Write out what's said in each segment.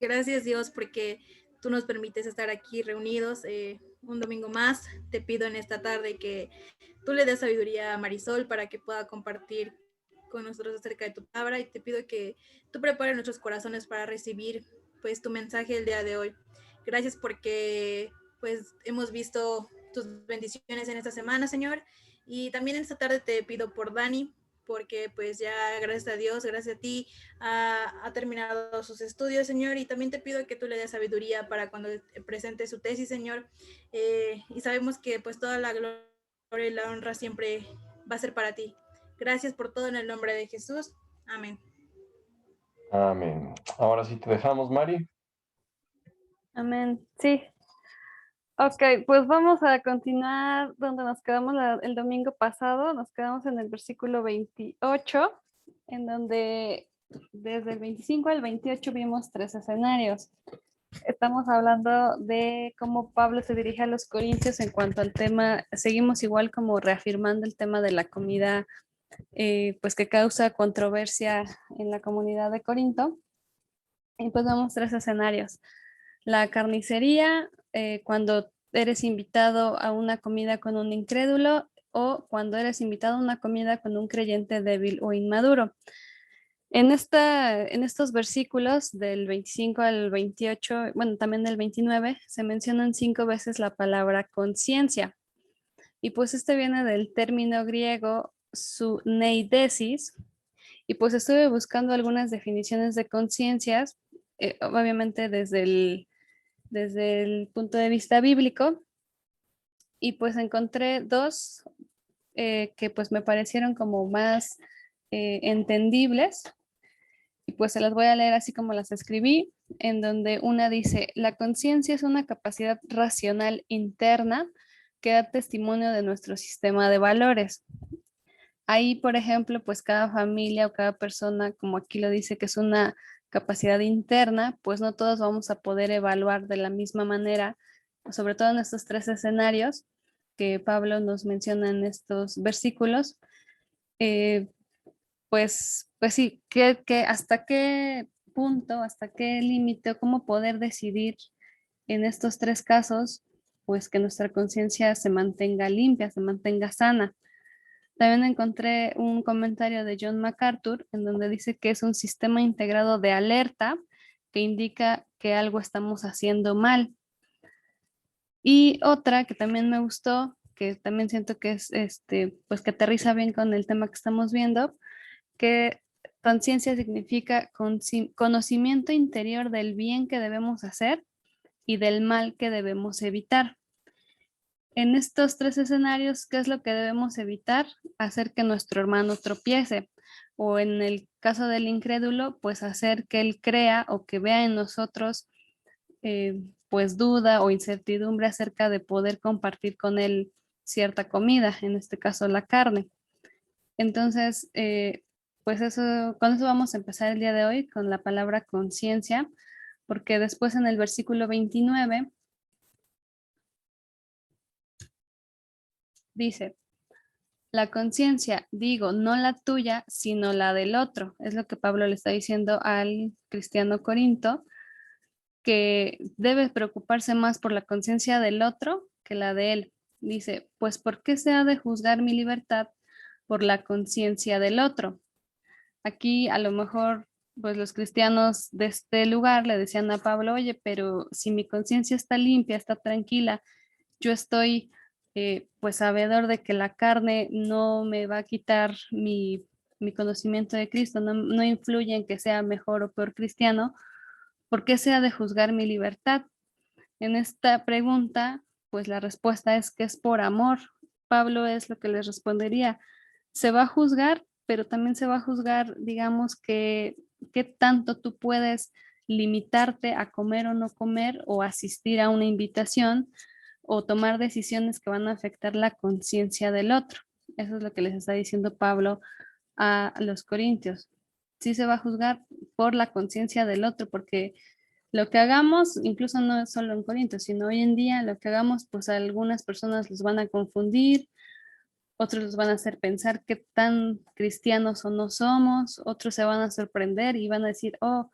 Gracias Dios porque tú nos permites estar aquí reunidos un domingo más. Te pido en esta tarde que tú le des sabiduría a Marisol para que pueda compartir con nosotros acerca de tu palabra y te pido que tú prepares nuestros corazones para recibir pues tu mensaje el día de hoy. Gracias porque pues hemos visto tus bendiciones en esta semana, Señor, y también esta tarde te pido por Dani, porque pues ya gracias a Dios, gracias a ti, ha terminado sus estudios, Señor, y también te pido que tú le des sabiduría para cuando presente su tesis, Señor, y sabemos que pues toda la gloria y la honra siempre va a ser para ti. Gracias por todo en el nombre de Jesús. Amén. Amén. Ahora sí te dejamos, Mari. Amén. Sí. Ok, pues vamos a continuar donde nos quedamos el domingo pasado. Nos quedamos en el versículo 28, en donde desde el 25 al 28 vimos 3 escenarios. Estamos hablando de cómo Pablo se dirige a los corintios en cuanto al tema, seguimos igual como reafirmando el tema de la comida, pues que causa controversia en la comunidad de Corinto. Y pues vemos 3 escenarios. La carnicería, cuando eres invitado a una comida con un incrédulo o cuando eres invitado a una comida con un creyente débil o inmaduro. En estos versículos del 25 al 28, bueno, también del 29, se mencionan 5 veces la palabra conciencia. Y pues este viene del término griego suneidesis. Y pues estuve buscando algunas definiciones de conciencias, obviamente desde el punto de vista bíblico, y pues encontré 2 que pues me parecieron como más entendibles. Y pues se las voy a leer así como las escribí, en donde una dice, la conciencia es una capacidad racional interna que da testimonio de nuestro sistema de valores. Ahí, por ejemplo, pues cada familia o cada persona, como aquí lo dice, que es una capacidad interna, pues no todos vamos a poder evaluar de la misma manera, sobre todo en estos 3 escenarios que Pablo nos menciona en estos versículos. Eh, pues sí, hasta qué punto, hasta qué límite, cómo poder decidir en estos 3 casos, pues que nuestra conciencia se mantenga limpia, se mantenga sana. También encontré un comentario de John MacArthur en donde dice que es un sistema integrado de alerta que indica que algo estamos haciendo mal. Y otra que también me gustó, que también siento que es pues que aterriza bien con el tema que estamos viendo, que conciencia significa conocimiento interior del bien que debemos hacer y del mal que debemos evitar. En estos 3 escenarios, ¿qué es lo que debemos evitar? Hacer que nuestro hermano tropiece, o en el caso del incrédulo, pues hacer que él crea o que vea en nosotros pues duda o incertidumbre acerca de poder compartir con él cierta comida, en este caso la carne. Entonces, pues con eso vamos a empezar el día de hoy, con la palabra conciencia, porque después en el versículo 29 dice, la conciencia, digo, no la tuya, sino la del otro. Es lo que Pablo le está diciendo al cristiano Corinto, que debe preocuparse más por la conciencia del otro que la de él. Dice, pues ¿por qué se ha de juzgar mi libertad por la conciencia del otro? Aquí a lo mejor, pues los cristianos de este lugar le decían a Pablo, oye, pero si mi conciencia está limpia, está tranquila, yo estoy pues sabedor de que la carne no me va a quitar mi conocimiento de Cristo, no influye en que sea mejor o peor cristiano, ¿por qué se ha de juzgar mi libertad? En esta pregunta, pues la respuesta es que es por amor. Pablo es lo que les respondería. Se va a juzgar, pero también se va a juzgar, digamos, que qué tanto tú puedes limitarte a comer o no comer o asistir a una invitación o tomar decisiones que van a afectar la conciencia del otro. Eso es lo que les está diciendo Pablo a los corintios. Sí se va a juzgar por la conciencia del otro, porque lo que hagamos, incluso no es solo en Corintios, sino hoy en día, lo que hagamos, pues a algunas personas los van a confundir, otros los van a hacer pensar qué tan cristianos o no somos, otros se van a sorprender y van a decir, oh,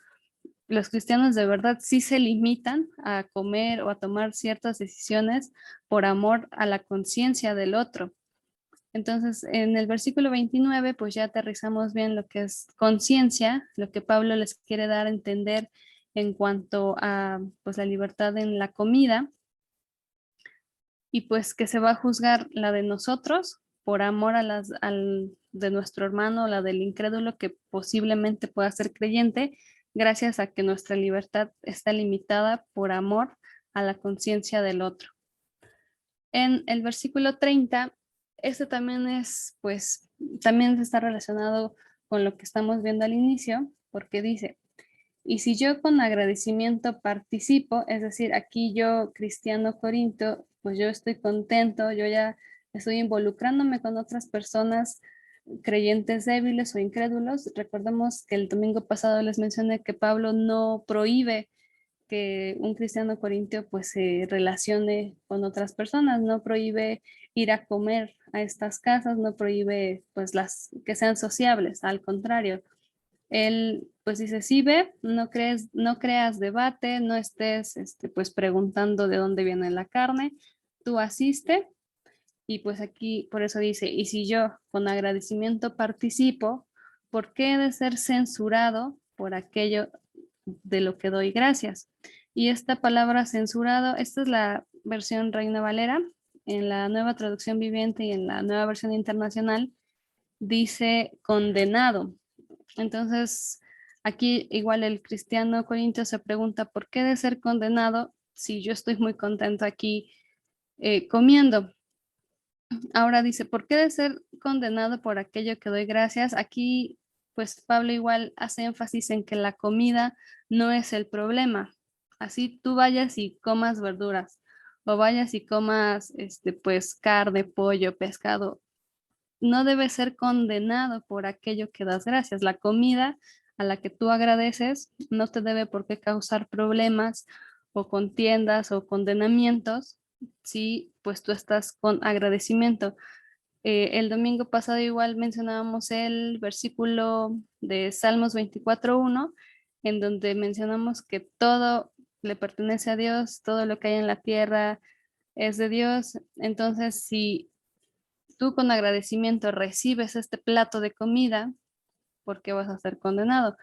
los cristianos de verdad sí se limitan a comer o a tomar ciertas decisiones por amor a la conciencia del otro. Entonces, en el versículo 29, pues ya aterrizamos bien lo que es conciencia, lo que Pablo les quiere dar a entender en cuanto a pues la libertad en la comida, y pues que se va a juzgar la de nosotros por amor a de nuestro hermano, la del incrédulo que posiblemente pueda ser creyente, gracias a que nuestra libertad está limitada por amor a la conciencia del otro. En el versículo 30, este también pues, también está relacionado con lo que estamos viendo al inicio, porque dice, y si yo con agradecimiento participo, es decir, aquí yo, cristiano corinto, pues yo estoy contento, yo ya estoy involucrándome con otras personas creyentes débiles o incrédulos. Recordemos que el domingo pasado les mencioné que Pablo no prohíbe que un cristiano corintio pues se relacione con otras personas, no prohíbe ir a comer a estas casas, no prohíbe pues las que sean sociables, al contrario. Él pues dice, sí ve, no creas debate, no estés pues preguntando de dónde viene la carne, tú asiste. Y pues aquí por eso dice, y si yo con agradecimiento participo, ¿por qué he de ser censurado por aquello de lo que doy gracias? Y esta palabra censurado, esta es la versión Reina Valera, en la nueva traducción viviente y en la nueva versión internacional dice condenado. Entonces, aquí igual el cristiano corintio se pregunta, ¿por qué de ser condenado si yo estoy muy contento aquí comiendo? Ahora dice, ¿por qué de ser condenado por aquello que doy gracias? Aquí, pues Pablo igual hace énfasis en que la comida no es el problema. Así tú vayas y comas verduras o vayas y comas, pues carne, pollo, pescado, no debe ser condenado por aquello que das gracias. La comida a la que tú agradeces no te debe por qué causar problemas o contiendas o condenamientos si pues tú estás con agradecimiento. El domingo pasado igual mencionábamos el versículo de Salmos 24:1, en donde mencionamos que todo le pertenece a Dios, todo lo que hay en la tierra es de Dios. Entonces, si tú con agradecimiento recibes este plato de comida, ¿por qué vas a ser condenado?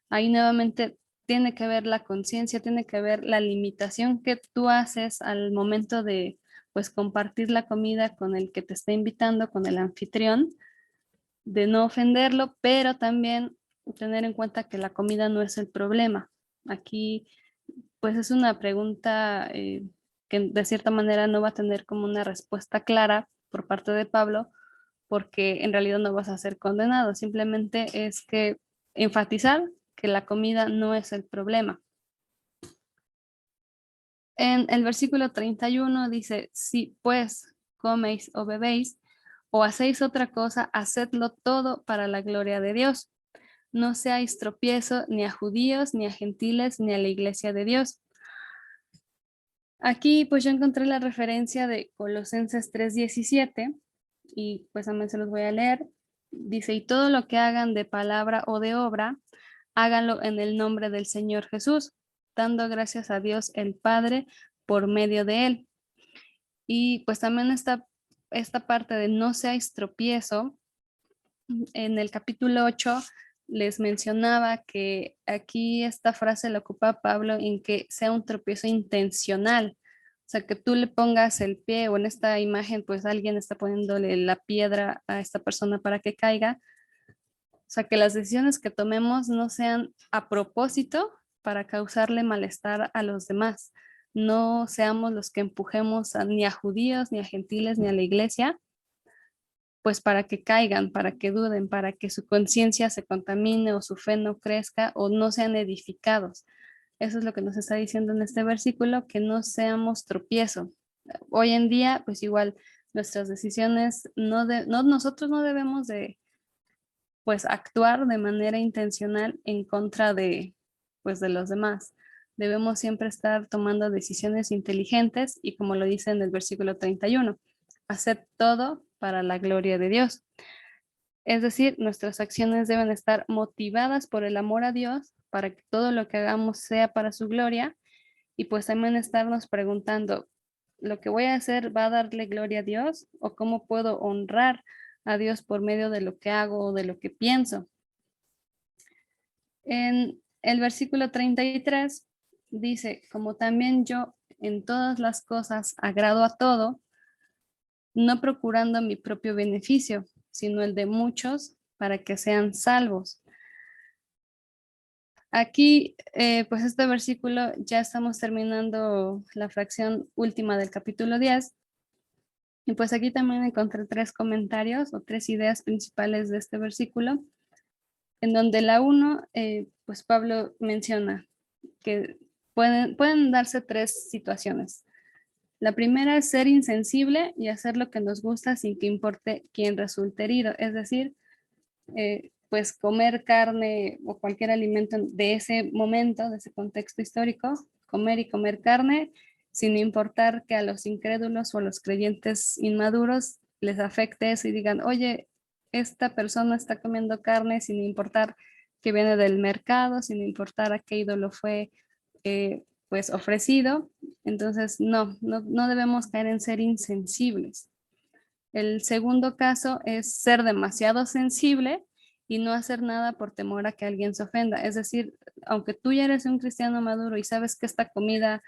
Ahí nuevamente tiene que ver la conciencia, tiene que ver la limitación que tú haces al momento de pues compartir la comida con el que te está invitando, con el anfitrión, de no ofenderlo, pero también tener en cuenta que la comida no es el problema. Aquí pues es una pregunta que de cierta manera no va a tener como una respuesta clara por parte de Pablo, porque en realidad no vas a ser condenado, simplemente es que enfatizar que la comida no es el problema. En el versículo 31 dice, si pues coméis o bebéis o hacéis otra cosa, hacedlo todo para la gloria de Dios. No seáis tropiezo ni a judíos, ni a gentiles, ni a la iglesia de Dios. Aquí pues yo encontré la referencia de Colosenses 3:17 y pues también se los voy a leer. Dice, y todo lo que hagan de palabra o de obra, háganlo en el nombre del Señor Jesús, dando gracias a Dios el Padre por medio de él. Y pues también esta parte de no seáis tropiezo, en el capítulo 8 les mencionaba que aquí esta frase la ocupa Pablo en que sea un tropiezo intencional. O sea, que tú le pongas el pie o en esta imagen, pues alguien está poniéndole la piedra a esta persona para que caiga. O sea, que las decisiones que tomemos no sean a propósito para causarle malestar a los demás. No seamos los que empujemos ni a judíos, ni a gentiles, ni a la iglesia, pues para que caigan, para que duden, para que su conciencia se contamine o su fe no crezca o no sean edificados. Eso es lo que nos está diciendo en este versículo, que no seamos tropiezo. Hoy en día, pues igual nuestras decisiones, nosotros no debemos de pues actuar de manera intencional en contra de pues de los demás. Debemos siempre estar tomando decisiones inteligentes y como lo dice en el versículo 31, hacer todo para la gloria de Dios. Es decir, nuestras acciones deben estar motivadas por el amor a Dios para que todo lo que hagamos sea para su gloria, y pues también estarnos preguntando, ¿lo que voy a hacer va a darle gloria a Dios o cómo puedo honrar a Dios por medio de lo que hago o de lo que pienso? En el versículo 33 dice, como también yo en todas las cosas agrado a todo, no procurando mi propio beneficio, sino el de muchos para que sean salvos. Aquí, pues este versículo, ya estamos terminando la fracción última del capítulo 10. Y pues aquí también encontré 3 comentarios o 3 ideas principales de este versículo, en donde la 1, pues Pablo menciona que pueden darse 3 situaciones. La primera es ser insensible y hacer lo que nos gusta sin que importe quién resulte herido, es decir, pues comer carne o cualquier alimento de ese momento, de ese contexto histórico, comer y comer carne, sin importar que a los incrédulos o a los creyentes inmaduros les afecte eso y digan, oye, esta persona está comiendo carne sin importar que viene del mercado, sin importar a qué ídolo fue pues ofrecido. Entonces, no debemos caer en ser insensibles. El segundo caso es ser demasiado sensible y no hacer nada por temor a que alguien se ofenda. Es decir, aunque tú ya eres un cristiano maduro y sabes que esta comida,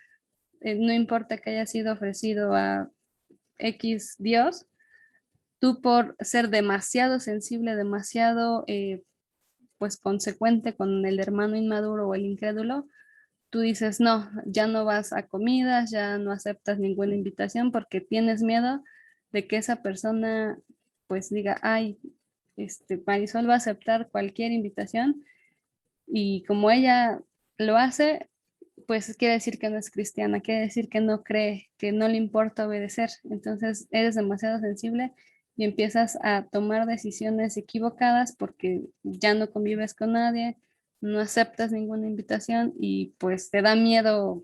no importa que haya sido ofrecido a X Dios, tú por ser demasiado sensible, demasiado pues consecuente con el hermano inmaduro o el incrédulo, tú dices, no, ya no vas a comidas, ya no aceptas ninguna invitación porque tienes miedo de que esa persona pues diga, ay, Marisol va a aceptar cualquier invitación, y como ella lo hace, pues quiere decir que no es cristiana, quiere decir que no cree, que no le importa obedecer. Entonces eres demasiado sensible y empiezas a tomar decisiones equivocadas porque ya no convives con nadie, no aceptas ninguna invitación y pues te da miedo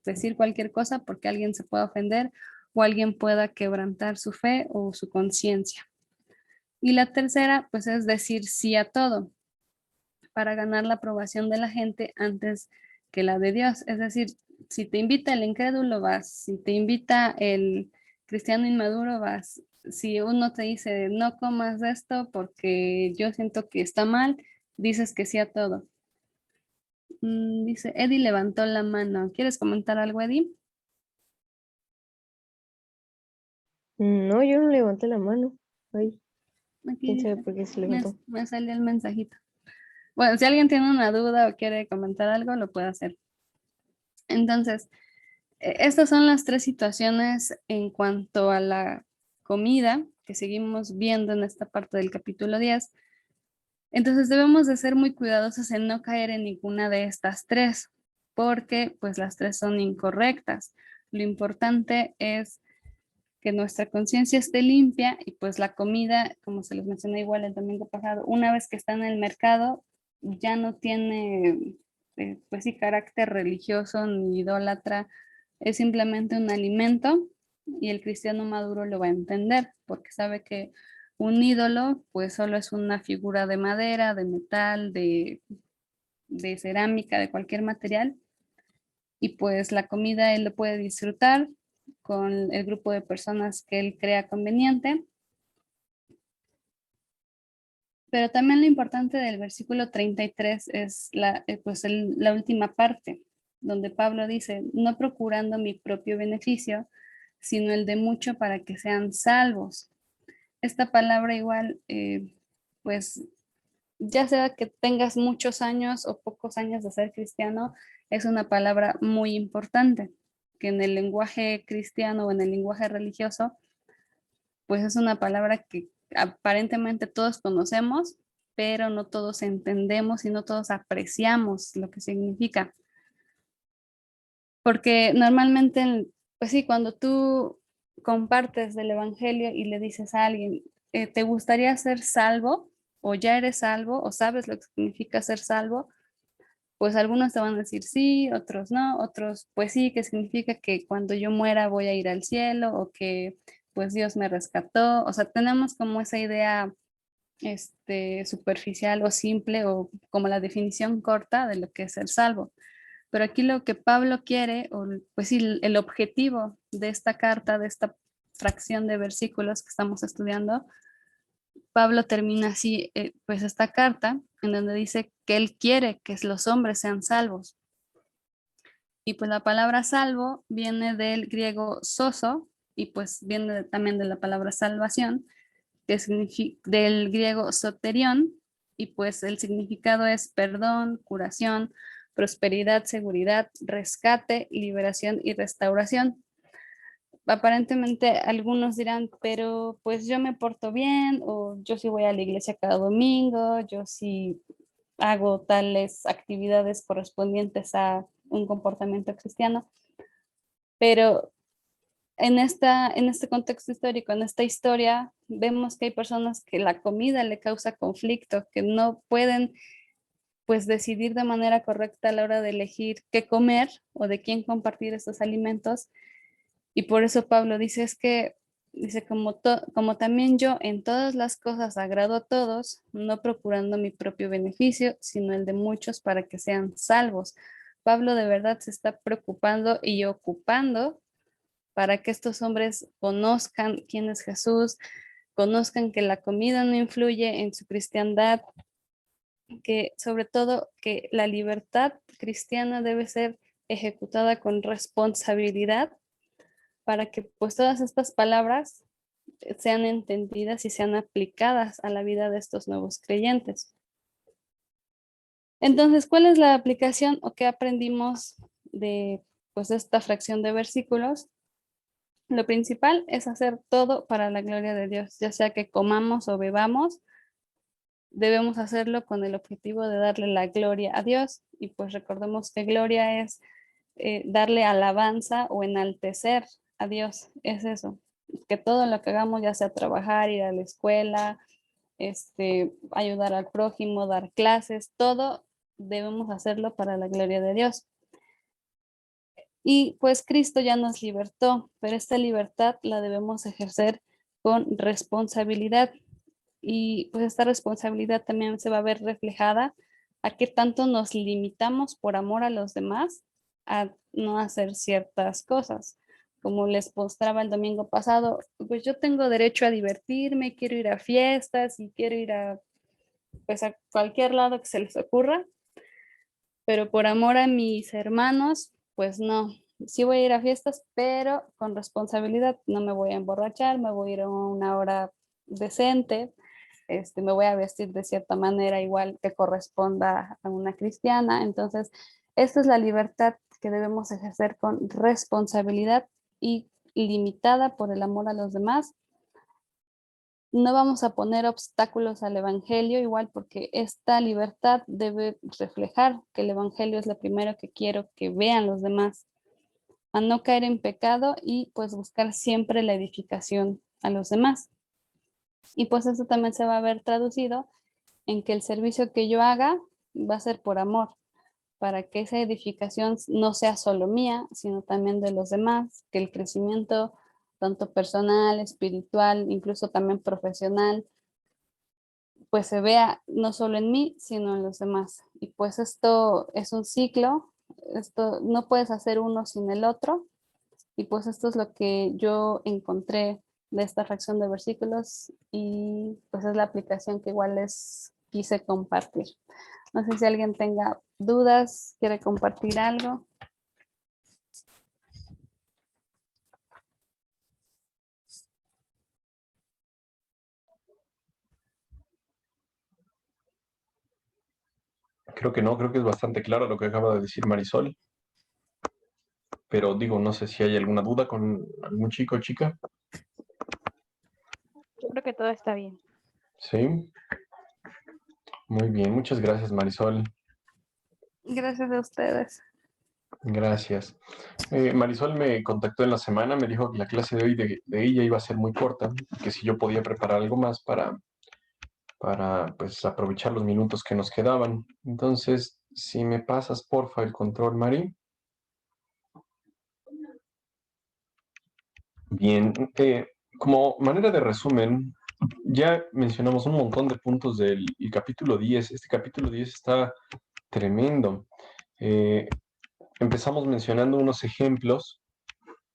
decir cualquier cosa porque alguien se pueda ofender o alguien pueda quebrantar su fe o su conciencia. Y la tercera, pues es decir sí a todo para ganar la aprobación de la gente antes que la de Dios. Es decir, si te invita el incrédulo, vas. Si te invita el cristiano inmaduro, vas. Si uno te dice, no comas de esto porque yo siento que está mal, dices que sí a todo. Dice, Eddie levantó la mano. ¿Quieres comentar algo, Eddie? No, yo no levanté la mano. Ay, quién Aquí sabe por qué se levantó. me salió el mensajito. Bueno, si alguien tiene una duda o quiere comentar algo, lo puede hacer. Entonces, estas son las 3 situaciones en cuanto a la comida que seguimos viendo en esta parte del capítulo 10. Entonces debemos de ser muy cuidadosos en no caer en ninguna de estas 3, porque pues las 3 son incorrectas. Lo importante es que nuestra conciencia esté limpia y pues la comida, como se les mencionó igual el domingo pasado, una vez que está en el mercado, ya no tiene pues sí carácter religioso ni idólatra, es simplemente un alimento y el cristiano maduro lo va a entender porque sabe que un ídolo pues solo es una figura de madera, de metal, de cerámica, de cualquier material, y pues la comida él lo puede disfrutar con el grupo de personas que él crea conveniente. Pero también lo importante del versículo 33 es la última parte, donde Pablo dice, no procurando mi propio beneficio, sino el de mucho para que sean salvos. Esta palabra igual, pues ya sea que tengas muchos años o pocos años de ser cristiano, es una palabra muy importante, que en el lenguaje cristiano o en el lenguaje religioso, pues es una palabra que aparentemente todos conocemos, pero no todos entendemos y no todos apreciamos lo que significa. Porque normalmente, pues sí, cuando tú compartes del evangelio y le dices a alguien, ¿te gustaría ser salvo? O ya eres salvo, o sabes lo que significa ser salvo, pues algunos te van a decir sí, otros no, otros pues sí, que significa que cuando yo muera voy a ir al cielo o que pues Dios me rescató. O sea, tenemos como esa idea superficial o simple o como la definición corta de lo que es ser salvo. Pero aquí lo que Pablo quiere, o pues sí, el objetivo de esta carta, de esta fracción de versículos que estamos estudiando, Pablo termina así, pues esta carta en donde dice que él quiere que los hombres sean salvos. Y pues la palabra salvo viene del griego soso y pues viene también de la palabra salvación, que significa del griego soterión, y pues el significado es perdón, curación, prosperidad, seguridad, rescate, liberación y restauración. Aparentemente algunos dirán, pero pues yo me porto bien, o yo sí voy a la iglesia cada domingo, yo sí hago tales actividades correspondientes a un comportamiento cristiano, pero en este contexto histórico, en esta historia, vemos que hay personas que la comida le causa conflicto, que no pueden pues decidir de manera correcta a la hora de elegir qué comer o de quién compartir estos alimentos. Y por eso Pablo dice, es que, dice, como también yo en todas las cosas agrado a todos, no procurando mi propio beneficio, sino el de muchos para que sean salvos. Pablo de verdad se está preocupando y ocupando para que estos hombres conozcan quién es Jesús, conozcan que la comida no influye en su cristiandad, que sobre todo que la libertad cristiana debe ser ejecutada con responsabilidad para que pues todas estas palabras sean entendidas y sean aplicadas a la vida de estos nuevos creyentes. Entonces, ¿cuál es la aplicación o qué aprendimos de pues esta fracción de versículos? Lo principal es hacer todo para la gloria de Dios, ya sea que comamos o bebamos, debemos hacerlo con el objetivo de darle la gloria a Dios. Y pues recordemos que gloria es darle alabanza o enaltecer a Dios, es eso, que todo lo que hagamos, ya sea trabajar, ir a la escuela, ayudar al prójimo, dar clases, todo debemos hacerlo para la gloria de Dios. Y pues Cristo ya nos libertó, pero esta libertad la debemos ejercer con responsabilidad. Y pues esta responsabilidad también se va a ver reflejada a qué tanto nos limitamos por amor a los demás a no hacer ciertas cosas. Como les mostraba el domingo pasado, pues yo tengo derecho a divertirme, quiero ir a fiestas y quiero ir pues a cualquier lado que se les ocurra, pero por amor a mis hermanos, pues no. Sí voy a ir a fiestas, pero con responsabilidad. No me voy a emborrachar, me voy a ir a una hora decente, me voy a vestir de cierta manera igual que corresponda a una cristiana. Entonces, esta es la libertad que debemos ejercer con responsabilidad y limitada por el amor a los demás. No vamos a poner obstáculos al evangelio, igual porque esta libertad debe reflejar que el evangelio es lo primero que quiero que vean los demás, a no caer en pecado y pues buscar siempre la edificación a los demás. Y pues eso también se va a ver traducido en que el servicio que yo haga va a ser por amor, para que esa edificación no sea solo mía, sino también de los demás, que el crecimiento tanto personal, espiritual, incluso también profesional, pues se vea no solo en mí, sino en los demás. Y pues esto es un ciclo, esto no puedes hacer uno sin el otro, y pues esto es lo que yo encontré de esta fracción de versículos y pues es la aplicación que igual les quise compartir. No sé si alguien tenga dudas, quiere compartir algo. Creo que no, creo que es bastante claro lo que acaba de decir Marisol, pero digo, no sé si hay alguna duda con algún chico o chica. Yo creo que todo está bien. Sí, muy bien, muchas gracias Marisol. Gracias a ustedes. Gracias. Marisol me contactó en la semana, me dijo que la clase de hoy de ella iba a ser muy corta, que si yo podía preparar algo más para pues aprovechar los minutos que nos quedaban. Entonces, si me pasas porfa el control, Mari. Bien, como manera de resumen, ya mencionamos un montón de puntos del capítulo 10. Este capítulo 10 está tremendo. Empezamos mencionando unos ejemplos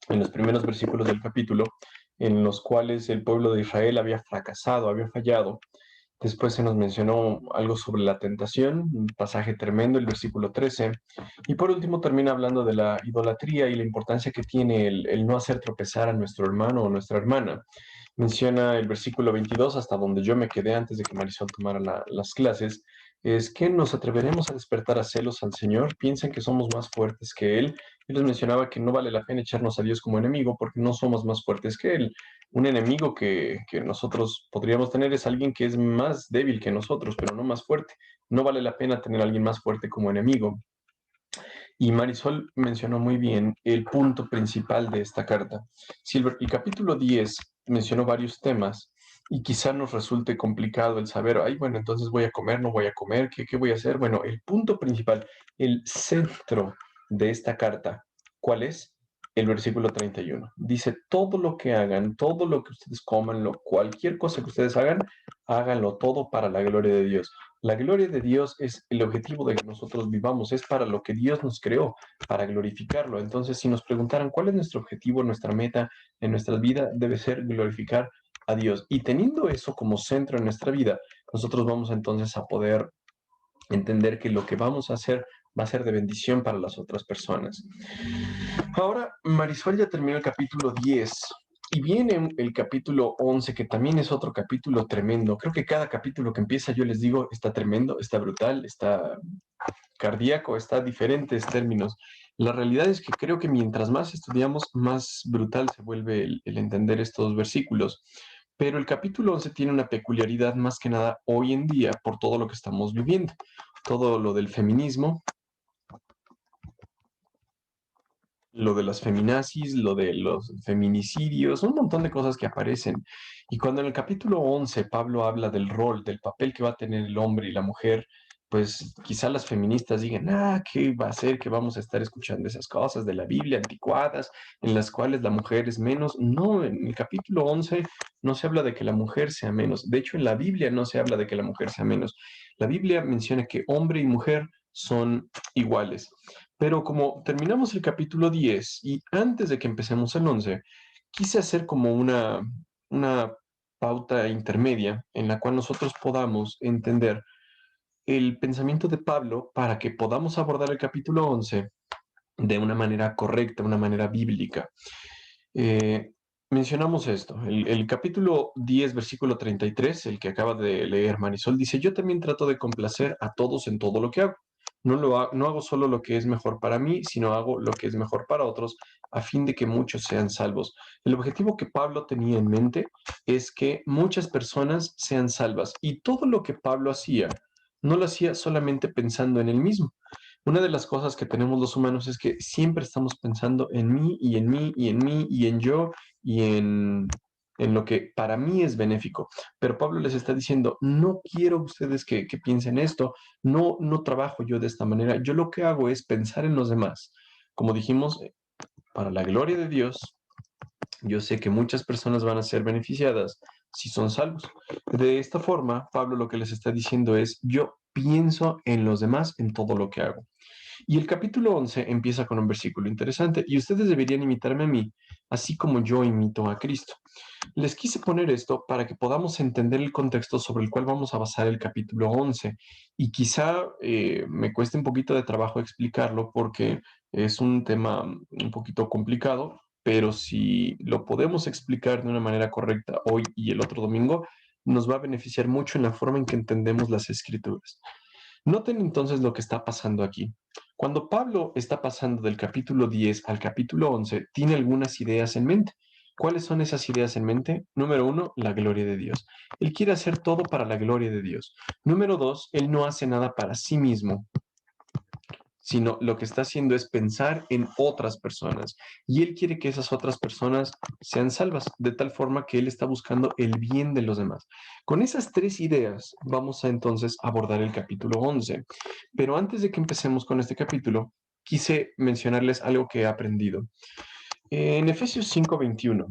en los primeros versículos del capítulo en los cuales el pueblo de Israel había fracasado, había fallado. Después se nos mencionó algo sobre la tentación, un pasaje tremendo, el versículo 13. Y por último termina hablando de la idolatría y la importancia que tiene el no hacer tropezar a nuestro hermano o nuestra hermana. Menciona el versículo 22, hasta donde yo me quedé antes de que Marisol tomara las clases, es que nos atreveremos a despertar a celos al Señor, piensan que somos más fuertes que Él. Yo les mencionaba que no vale la pena echarnos a Dios como enemigo porque no somos más fuertes que Él. Un enemigo que nosotros podríamos tener es alguien que es más débil que nosotros, pero no más fuerte. No vale la pena tener a alguien más fuerte como enemigo. Y Marisol mencionó muy bien el punto principal de esta carta. Si el capítulo 10 mencionó varios temas y quizá nos resulte complicado el saber, ay, bueno, entonces voy a comer, no voy a comer, ¿qué voy a hacer? Bueno, el punto principal, el centro de esta carta, ¿cuál es? El versículo 31. Dice, todo lo que hagan, todo lo que ustedes coman, cualquier cosa que ustedes hagan, háganlo todo para la gloria de Dios. La gloria de Dios es el objetivo de que nosotros vivamos, es para lo que Dios nos creó, para glorificarlo. Entonces, si nos preguntaran cuál es nuestro objetivo, nuestra meta en nuestra vida, debe ser glorificar a Dios. Y teniendo eso como centro en nuestra vida, nosotros vamos entonces a poder entender que lo que vamos a hacer va a ser de bendición para las otras personas. Ahora, Marisol ya terminó el capítulo 10 y viene el capítulo 11, que también es otro capítulo tremendo. Creo que cada capítulo que empieza, yo les digo, está tremendo, está brutal, está cardíaco, está diferentes términos. La realidad es que creo que mientras más estudiamos, más brutal se vuelve el entender estos versículos. Pero el capítulo 11 tiene una peculiaridad más que nada hoy en día por todo lo que estamos viviendo. Todo lo del feminismo, lo de las feminazis, lo de los feminicidios, un montón de cosas que aparecen. Y cuando en el capítulo 11 Pablo habla del rol, del papel que va a tener el hombre y la mujer, pues quizá las feministas digan, ¿qué va a ser que vamos a estar escuchando esas cosas de la Biblia anticuadas, en las cuales la mujer es menos? No, en el capítulo 11 no se habla de que la mujer sea menos. De hecho, en la Biblia no se habla de que la mujer sea menos. La Biblia menciona que hombre y mujer son iguales. Pero como terminamos el capítulo 10 y antes de que empecemos el 11, quise hacer como una pauta intermedia en la cual nosotros podamos entender el pensamiento de Pablo para que podamos abordar el capítulo 11 de una manera correcta, una manera bíblica. Mencionamos esto, el capítulo 10, versículo 33, el que acaba de leer Marisol, dice, yo también trato de complacer a todos en todo lo que hago. No hago solo lo que es mejor para mí, sino hago lo que es mejor para otros, a fin de que muchos sean salvos. El objetivo que Pablo tenía en mente es que muchas personas sean salvas. Y todo lo que Pablo hacía, no lo hacía solamente pensando en él mismo. Una de las cosas que tenemos los humanos es que siempre estamos pensando en mí y en mí y en mí y en yo y en lo que para mí es benéfico. Pero Pablo les está diciendo, no quiero ustedes que piensen esto, no trabajo yo de esta manera, yo lo que hago es pensar en los demás. Como dijimos, para la gloria de Dios, yo sé que muchas personas van a ser beneficiadas si son salvos. De esta forma, Pablo lo que les está diciendo es, yo pienso en los demás en todo lo que hago. Y el capítulo 11 empieza con un versículo interesante, y ustedes deberían imitarme a mí, así como yo imito a Cristo. Les quise poner esto para que podamos entender el contexto sobre el cual vamos a basar el capítulo 11. Y quizá me cueste un poquito de trabajo explicarlo porque es un tema un poquito complicado, pero si lo podemos explicar de una manera correcta hoy y el otro domingo, nos va a beneficiar mucho en la forma en que entendemos las escrituras. Noten entonces lo que está pasando aquí. Cuando Pablo está pasando del capítulo 10 al capítulo 11, tiene algunas ideas en mente. ¿Cuáles son esas ideas en mente? Número 1, la gloria de Dios. Él quiere hacer todo para la gloria de Dios. Número 2, él no hace nada para sí mismo, sino lo que está haciendo es pensar en otras personas. Y él quiere que esas otras personas sean salvas, de tal forma que él está buscando el bien de los demás. Con esas tres ideas vamos a entonces abordar el capítulo 11. Pero antes de que empecemos con este capítulo, quise mencionarles algo que he aprendido. En Efesios 5:21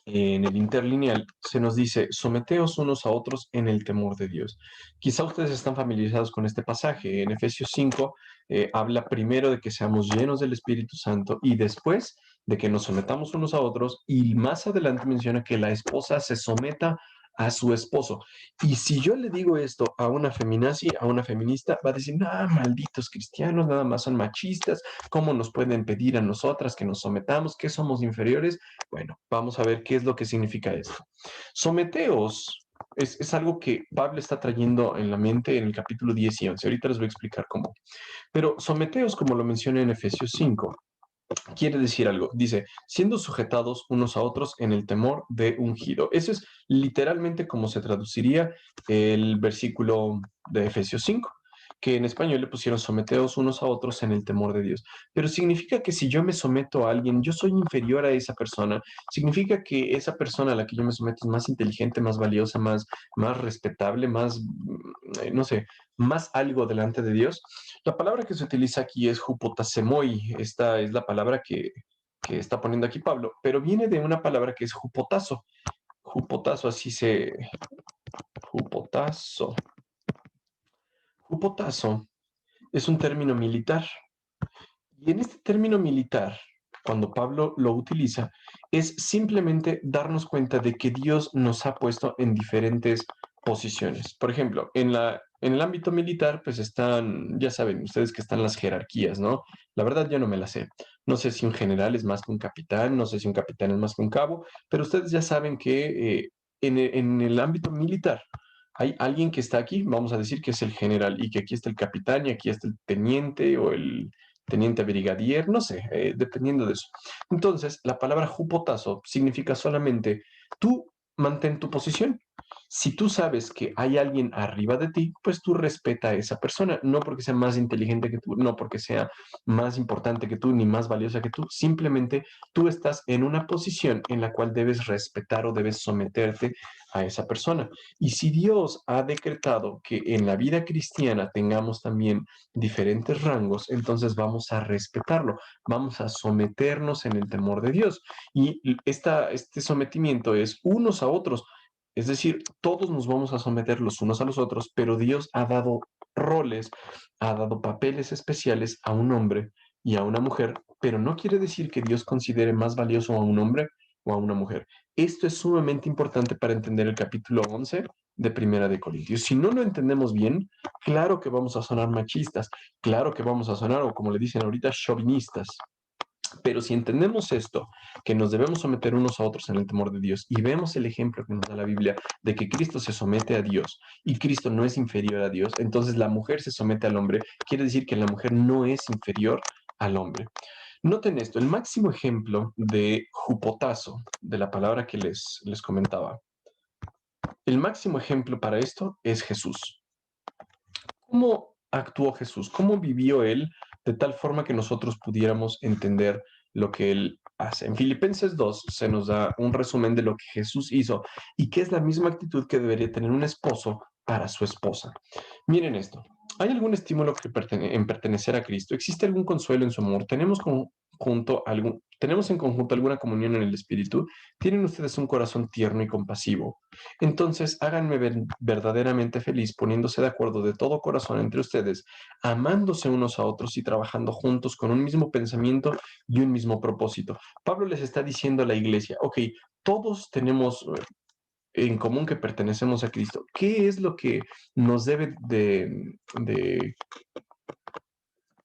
en el interlineal se nos dice, someteos unos a otros en el temor de Dios. Quizá ustedes están familiarizados con este pasaje. En Efesios 5 habla primero de que seamos llenos del Espíritu Santo y después de que nos sometamos unos a otros, y más adelante menciona que la esposa se someta a su esposo. Y si yo le digo esto a una feminazi, a una feminista, va a decir, ah, malditos cristianos, nada más son machistas, ¿cómo nos pueden pedir a nosotras que nos sometamos, que somos inferiores? Bueno, vamos a ver qué es lo que significa esto. Someteos es algo que Pablo está trayendo en la mente en el capítulo 10 y 11. Ahorita les voy a explicar cómo. Pero someteos, como lo menciona en Efesios 5, quiere decir algo. Dice, siendo sujetados unos a otros en el temor de ungido. Eso es literalmente como se traduciría el versículo de Efesios 5, que en español le pusieron someteos unos a otros en el temor de Dios. Pero significa que si yo me someto a alguien, yo soy inferior a esa persona. Significa que esa persona a la que yo me someto es más inteligente, más valiosa, más respetable, más, no sé, más algo delante de Dios. La palabra que se utiliza aquí es jupotasemoi. Esta es la palabra que está poniendo aquí Pablo, pero viene de una palabra que es jupotazo. Jupotazo, así se... Jupotazo. Jupotazo es un término militar. Y en este término militar, cuando Pablo lo utiliza, es simplemente darnos cuenta de que Dios nos ha puesto en diferentes posiciones. Por ejemplo, en el ámbito militar, pues están, ya saben ustedes que están las jerarquías, ¿no? La verdad yo no me la sé. No sé si un general es más que un capitán, no sé si un capitán es más que un cabo, pero ustedes ya saben que en el ámbito militar hay alguien que está aquí, vamos a decir que es el general, y que aquí está el capitán y aquí está el teniente o el teniente brigadier, no sé, dependiendo de eso. Entonces, la palabra jupotazo significa solamente tú mantén tu posición. Si tú sabes que hay alguien arriba de ti, pues tú respeta a esa persona, no porque sea más inteligente que tú, no porque sea más importante que tú, ni más valiosa que tú, simplemente tú estás en una posición en la cual debes respetar o debes someterte a esa persona. Y si Dios ha decretado que en la vida cristiana tengamos también diferentes rangos, entonces vamos a respetarlo, vamos a someternos en el temor de Dios. Y este sometimiento es unos a otros. Es decir, todos nos vamos a someter los unos a los otros, pero Dios ha dado roles, ha dado papeles especiales a un hombre y a una mujer, pero no quiere decir que Dios considere más valioso a un hombre o a una mujer. Esto es sumamente importante para entender el capítulo 11 de Primera de Corintios. Si no lo entendemos bien, claro que vamos a sonar machistas, claro que vamos a sonar, o como le dicen ahorita, chauvinistas. Pero si entendemos esto, que nos debemos someter unos a otros en el temor de Dios, y vemos el ejemplo que nos da la Biblia de que Cristo se somete a Dios y Cristo no es inferior a Dios, entonces la mujer se somete al hombre, quiere decir que la mujer no es inferior al hombre. Noten esto, el máximo ejemplo de jupotazo, de la palabra que les comentaba, el máximo ejemplo para esto es Jesús. ¿Cómo actuó Jesús? ¿Cómo vivió él de tal forma que nosotros pudiéramos entender lo que él hace? En Filipenses 2 se nos da un resumen de lo que Jesús hizo y que es la misma actitud que debería tener un esposo para su esposa. Miren esto. ¿Hay algún estímulo en pertenecer a Cristo? ¿Existe algún consuelo en su amor? ¿Tenemos en conjunto alguna comunión en el Espíritu? ¿Tienen ustedes un corazón tierno y compasivo? Entonces, háganme verdaderamente feliz poniéndose de acuerdo de todo corazón entre ustedes, amándose unos a otros y trabajando juntos con un mismo pensamiento y un mismo propósito. Pablo les está diciendo a la iglesia, ok, todos tenemos en común que pertenecemos a Cristo. ¿Qué es lo que nos debe de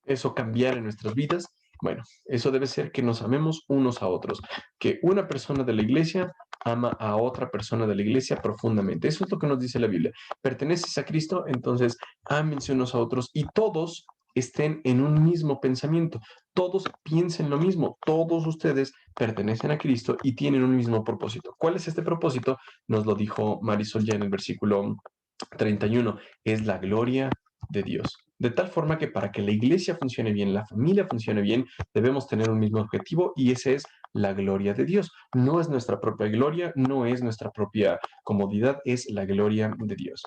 eso cambiar en nuestras vidas? Bueno, eso debe ser que nos amemos unos a otros, que una persona de la iglesia ama a otra persona de la iglesia profundamente. Eso es lo que nos dice la Biblia. Perteneces a Cristo, entonces ámense unos a otros y todos estén en un mismo pensamiento. Todos piensen lo mismo. Todos ustedes pertenecen a Cristo y tienen un mismo propósito. ¿Cuál es este propósito? Nos lo dijo Marisol ya en el versículo 31. Es la gloria de Dios. De tal forma que para que la iglesia funcione bien, la familia funcione bien, debemos tener un mismo objetivo y ese es la gloria de Dios. No es nuestra propia gloria, no es nuestra propia comodidad, es la gloria de Dios.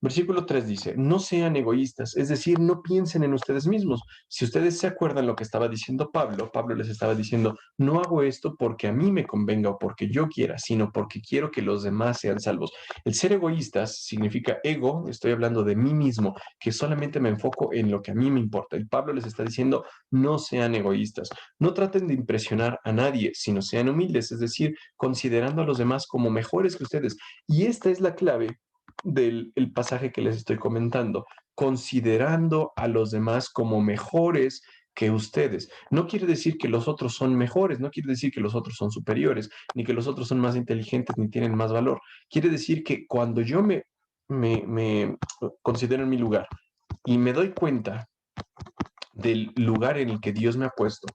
Versículo 3 dice, no sean egoístas, es decir, no piensen en ustedes mismos. Si ustedes se acuerdan lo que estaba diciendo Pablo, Pablo les estaba diciendo, no hago esto porque a mí me convenga o porque yo quiera, sino porque quiero que los demás sean salvos. El ser egoístas significa ego, estoy hablando de mí mismo, que solamente me enfoco en lo que a mí me importa. Y Pablo les está diciendo, no sean egoístas, no traten de impresionar a nadie, sino sean humildes, es decir, considerando a los demás como mejores que ustedes. Y esta es la clave del el pasaje que les estoy comentando, considerando a los demás como mejores que ustedes. No quiere decir que los otros son mejores, no quiere decir que los otros son superiores, ni que los otros son más inteligentes, ni tienen más valor. Quiere decir que cuando yo me considero en mi lugar y me doy cuenta del lugar en el que Dios me ha puesto,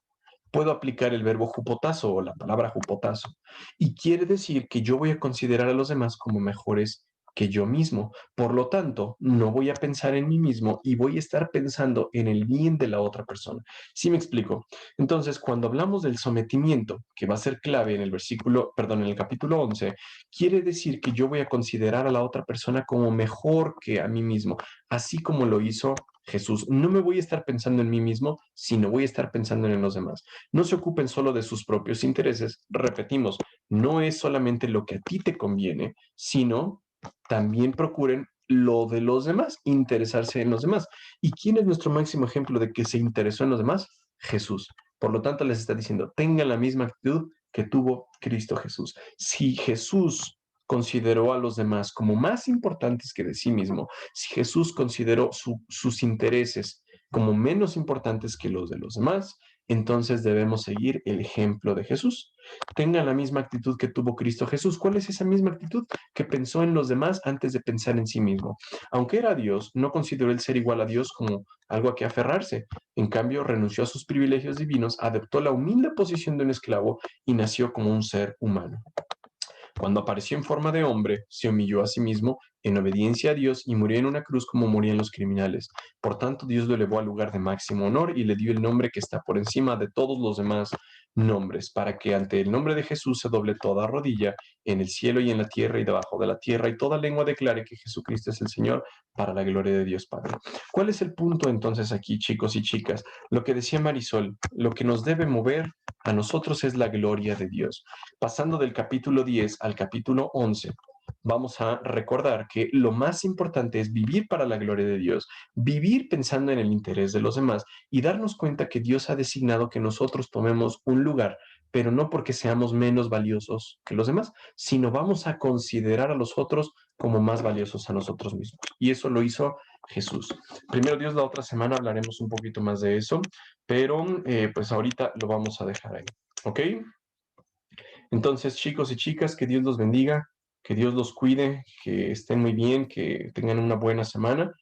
puedo aplicar el verbo jupotazo o la palabra jupotazo. Y quiere decir que yo voy a considerar a los demás como mejores que yo mismo. Por lo tanto, no voy a pensar en mí mismo y voy a estar pensando en el bien de la otra persona. ¿Sí me explico? Entonces, cuando hablamos del sometimiento, que va a ser clave en el en el capítulo 11, quiere decir que yo voy a considerar a la otra persona como mejor que a mí mismo, así como lo hizo Jesús. No me voy a estar pensando en mí mismo, sino voy a estar pensando en los demás. No se ocupen solo de sus propios intereses. Repetimos, no es solamente lo que a ti te conviene, sino también procuren lo de los demás, interesarse en los demás. ¿Y quién es nuestro máximo ejemplo de que se interesó en los demás? Jesús. Por lo tanto, les está diciendo, tengan la misma actitud que tuvo Cristo Jesús. Si Jesús consideró a los demás como más importantes que de sí mismo, si Jesús consideró sus intereses como menos importantes que los de los demás, entonces debemos seguir el ejemplo de Jesús. Tengan la misma actitud que tuvo Cristo Jesús. ¿Cuál es esa misma actitud? Que pensó en los demás antes de pensar en sí mismo. Aunque era Dios, no consideró el ser igual a Dios como algo a que aferrarse. En cambio, renunció a sus privilegios divinos, adoptó la humilde posición de un esclavo y nació como un ser humano. Cuando apareció en forma de hombre, se humilló a sí mismo en obediencia a Dios y murió en una cruz como morían los criminales. Por tanto, Dios lo elevó al lugar de máximo honor y le dio el nombre que está por encima de todos los demás nombres, para que ante el nombre de Jesús se doble toda rodilla en el cielo y en la tierra y debajo de la tierra, y toda lengua declare que Jesucristo es el Señor, para la gloria de Dios Padre. ¿Cuál es el punto entonces aquí, chicos y chicas? Lo que decía Marisol, lo que nos debe mover a nosotros es la gloria de Dios. Pasando del capítulo 10 al capítulo 11, vamos a recordar que lo más importante es vivir para la gloria de Dios, vivir pensando en el interés de los demás y darnos cuenta que Dios ha designado que nosotros tomemos un lugar, pero no porque seamos menos valiosos que los demás, sino vamos a considerar a los otros como más valiosos a nosotros mismos. Y eso lo hizo Jesús. Primero Dios, la otra semana hablaremos un poquito más de eso, pero pues ahorita lo vamos a dejar ahí. ¿Ok? Entonces, chicos y chicas, que Dios los bendiga, que Dios los cuide, que estén muy bien, que tengan una buena semana